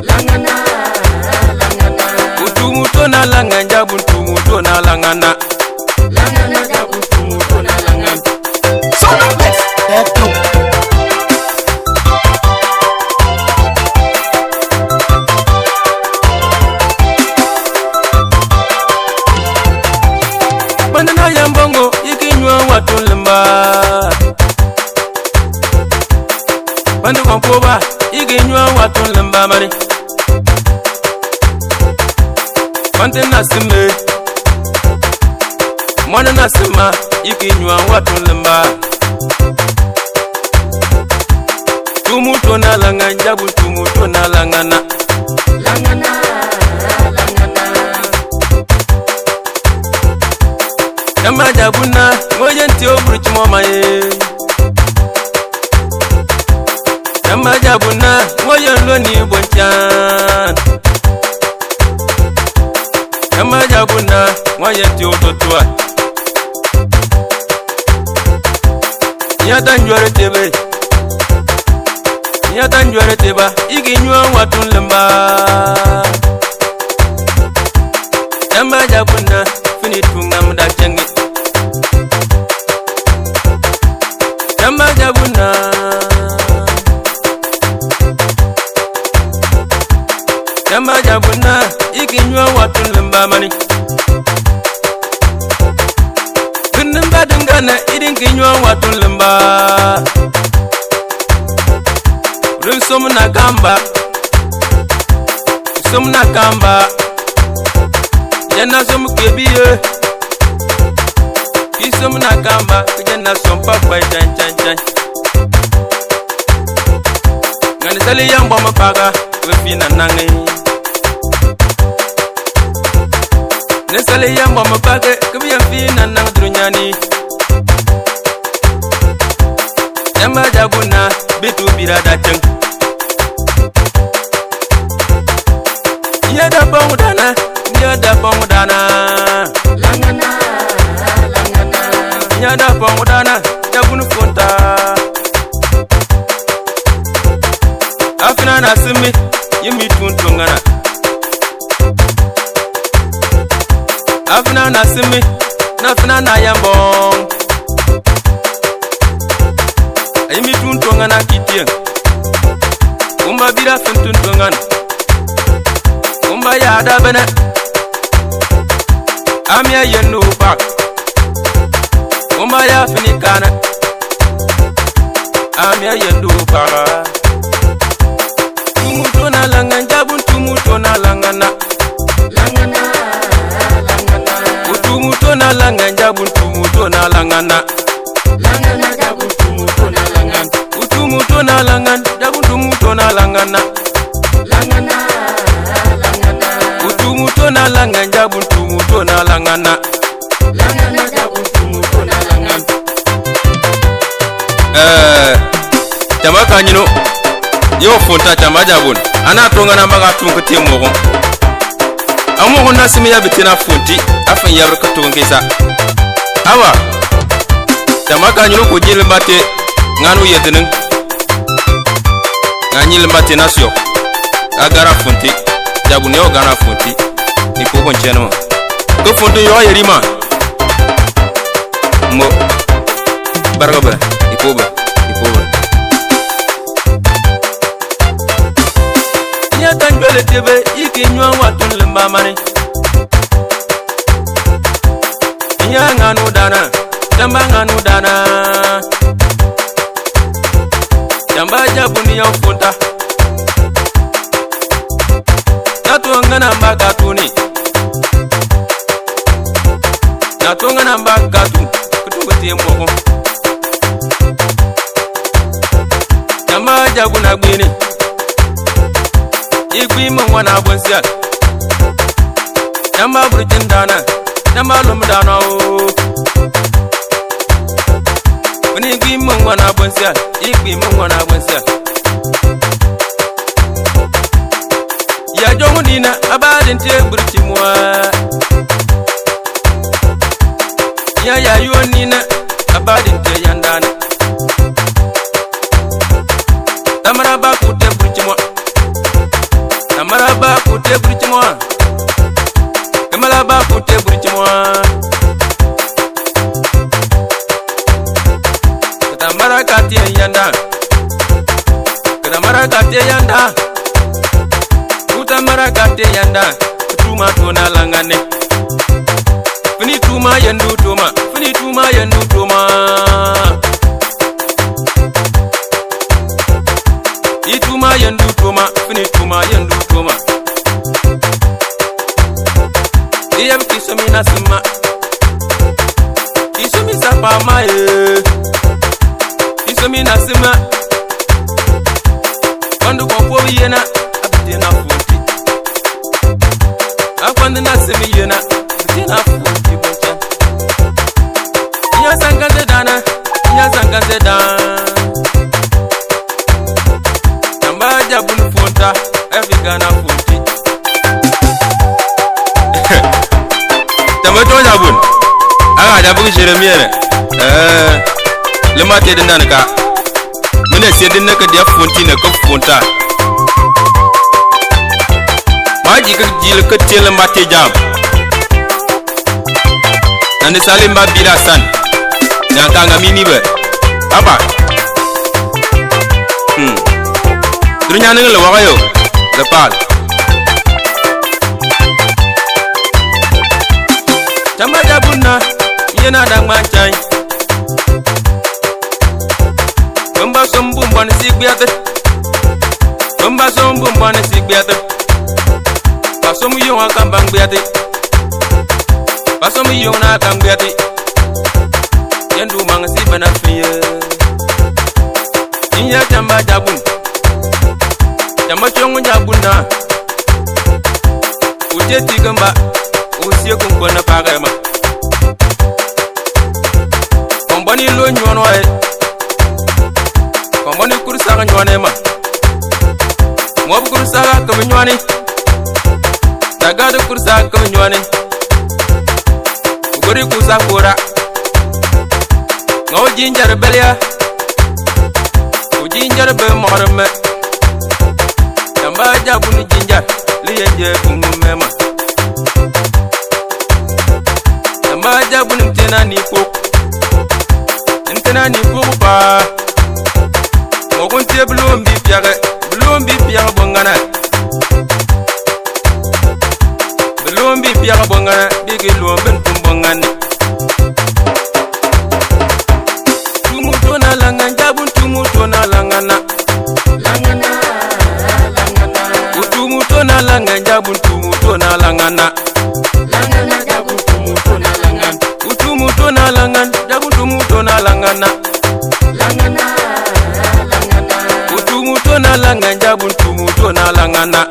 langana utumuto na langanja buntumu na langana jabu tumuto na langana Son of this Bandana yambongo ikinywa watu lemba Bandu kompoba ikinywa watu lemba mari Bante nasime Mwana nasima ikinywa watu lemba Tumuto na langanja tumuto na langana Yama jabuna moyen tio bruch momaye Yama jabuna moyen loni bonchan Yama jabuna moyen tio totua Nyata njore teba ikinywa watu lemba Yama jabuna fini tunga muda chengi Yama jabuna Yama jabuna ikinywa watu lemba mani Kunimba dungana idin kinywa watu lemba Rumsomna kamba Jana som kebiye Kisom na kamba Jana som papa chan Ngani sali yambo mapaga Wefina nange Nesali yambo mapaga Kubiya fina nang drunyani Yamba jabuna Bitu birada cheng Yada pangudana Nyada pangudana Nyada pangudana Jabunu fonta Afina nasimi Yimi tuntungana Afina nasimi Nafina na yambong Yimi tuntungana kitien Umba bira fintuntungana Umba yada bene Amya yenu bak Umba ya finikana Amya yenu bak Tumuto na langanja tumuto na langana Utumuto na langanja tumuto na langana jabu tumuto na langana Utumuto na langanja tumuto na langana Utumuto na langanja tumuto na langana jabu tumuto na langana Chama kanyino Yo fonta chama jabun Ana tonga na maga tunga te mogon Amogon nasimi ya bitina fonti Afan yabra katonga isa Awa Chama kanyino ko jile mbate Nganu yedinin Nganyile mbate nasyo Agara fonti Jabun yo gana fonti Ni kokon cheno Ko fonti yo yerima Mo Bargaba Ikoba Nyata njole tebe ikinywa watu lemba mani Nya nganu dana Jamba nganu dana Jamba jabuni ya ufunta Natu ngana mbaga tuni Natu ngana mbaga tu Kutunga tiye mwoko Jamba jabuna gwini Igwi mwana bonsial Jamba burjin dana Jamba lum dana o Wani igwi mwana bonsial Igwi mwana bonsial Ya jongu nina abadin te burchi mwa Ya yuon nina abadin te yandana Tamara ba kute burchi mwa maragate yanda uta maragate yanda tuma tona langane fini tuma yandu tuma fini tuma yandu tuma ituma yandu tuma fini tuma yandu tuma iyam kisumi nasma kisumi sapa mae kisumi nasma quando popo yena abdina futi quando nasmi yena abdina futi bocha nya sanganze dana tamba jabun fonta africana futi tamba to jabun aga jabu jeremiere le mate de nanka mene sedin naka dia fonti na ka fonta maji ka jil ka tel mate jam nani salim ba bila san nyaka ngamini be apa dunya nang le wakayo le pal tamba jabunna yena dang mancai Bamba sombu mbane sigbiate Bamba sombu mbane sigbiate Basomu yon akambang biate Basomu yon akambang biate Yendu mangsi banafiye Inya jamba jabun Jamba chongu jabunna Ujeti gamba Usiye kumpona pagema Kombani lo nyono ae Kombani kursaga nyone ma Mwabu kursaga kama nyone Dagada kursaga kama nyone Ugori kursaga kura Ngaw jinjar belia Ujinjar be morme Jamba jabuni jinjar Liyenje kungumema Jamba jabuni mtena ni kuk Ntena ni kuk ba Mogunte blombi piaga bongana Blombi piaga bongana Bigi lomben tumbongane Tumutona langan jabun tumutona langana Langana Utumutona langan jabun tumutona langana Langana jabun tumutona langan Utumutona langan jabun tumutona langana Langana Utumutona langan jabun tumutona langana